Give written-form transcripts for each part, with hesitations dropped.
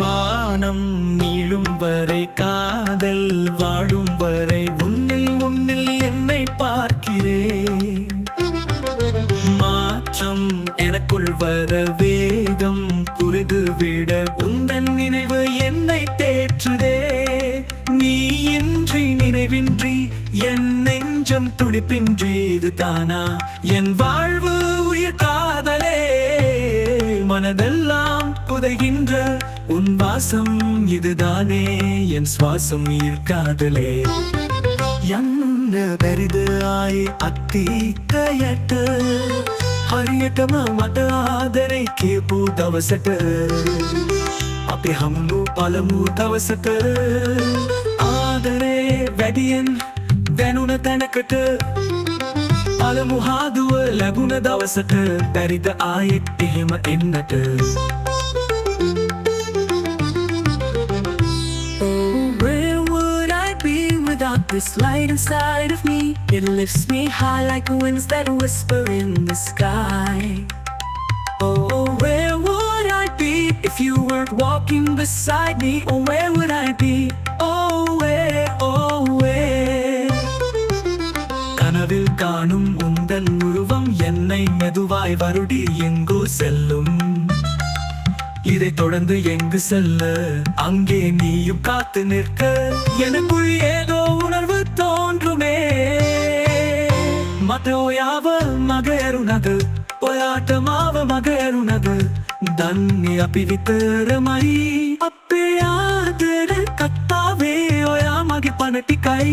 வானம் நீளும் வரை காதல் வாழும் வரை உன்னில் என்னை பார்க்கிறேன். மாற்றம் எனக்குள் வர வேகம் புரிந்துவிட உந்தன் நினைவு என்னை தேற்றுதே. நீ இன்றி நினைவின்றி என் நெஞ்சம் துடிப்பின்றி இது தானா என் வாழ்வு உயிர் காதலே. மனதெல்லாம் புதைகின்ற உன் வாசம் இதுதானே என் சுவாசம் உயிர் காதலே. යන්න බැරිද ආයේ අතීතයට හරියටම මට ආදරේ කියපු දවසට අපි හමු පළමු දවසට ආදරේ වැඩියෙන් දැනුණ තැනකට පළමු හාදුව ලැබුණ දවසට බැරිද ආයෙත් එහෙම එන්නට. Without this light inside of me, it lifts me high like winds that whisper in the sky. Oh, where would I be if you weren't walking beside me? Oh, where would I be? Oh, where, oh, where? கனவில் காணும் உந்தன் உருவம் என்னை மெதுவாய் வருடி எங்கோ செல்லும். இதை தொடர்ந்து எங்கு செல்ல அங்கே நீயும் காத்து நிற்க எனக்குள் ஏதோ உணர்வு தோன்றுமே. මට ඔයාව මගහැරුණද ඔයාටමාව මගහැරුණද දන්නේ අපි විතරමයි. අපේ ආදර කතාවේ ඔයා මගේ පණ ටිකයි.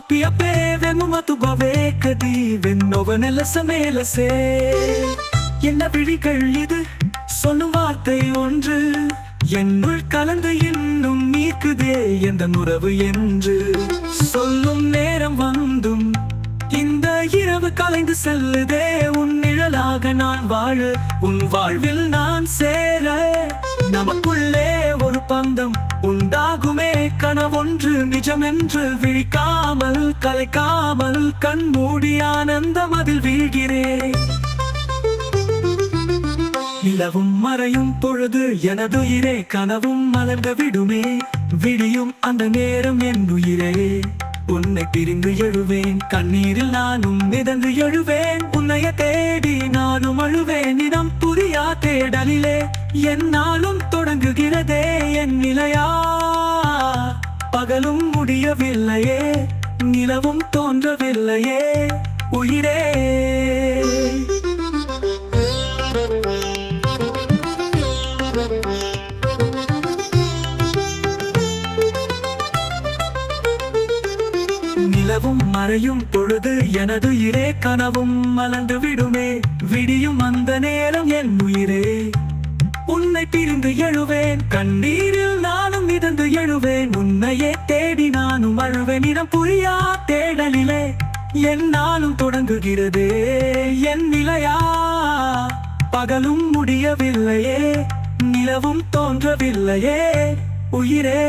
අපි අපේ වෙනුමතු භවයකදී වෙන් නොවන ලෙස මේලසේ என்ன விழிகள் இது சொல்லும் வார்த்தை ஒன்று என்னுள் கலந்து இன்னும் நீக்குதே எந்த உறவு என்று சொல்லும் நேரம் வந்தும் இந்த இரவு கலைந்து செல்லுதே. உன் நிழலாக நான் வாழ உன் வாழ்வில் நான் சேர நமக்குள்ளே ஒரு பந்தம் உண்டாகுமே. கனவொன்று நிஜமென்று விழிக்காமல் கலைக்காமல் கண் மூடி ஆனந்தம் அதில் வீழ்கிறேன். நிலவும் மறையும் பொழுது எனதுயிரே கனவும் மலர்ந்து விடுமே. விடியும் அந்த நேரம் என் உயிரே உன்னை பிரிந்து எழுவேன். கண்ணீரில் நானும் மிதந்து எழுவேன். உன்னைய தேடி நானும் அழுவேன். இனம் புரியா தேடலிலே என்னாலும் தொடங்குகிறதே என் நிலையா. பகலும் முடியவில்லையே நிலவும் தோன்றவில்லையே உயிரே. நிலவும் மறையும் பொழுது எனதுயிரே கனவும் மலர்ந்து விடுமே. விடியும் அந்த நேரம் என் உயிரே உன்னை பிரிந்து எழுவேன். கண்ணீரில் நானும் மிதந்து எழுவேன். உன்னையே தேடி நானும் அழுவேன். இடம் புரியா தேடலிலே என்னாலும் தொடங்குகிறதே என் நிலையா. பகலும் முடியவில்லையே நிலவும் தோன்றவில்லையே உயிரே.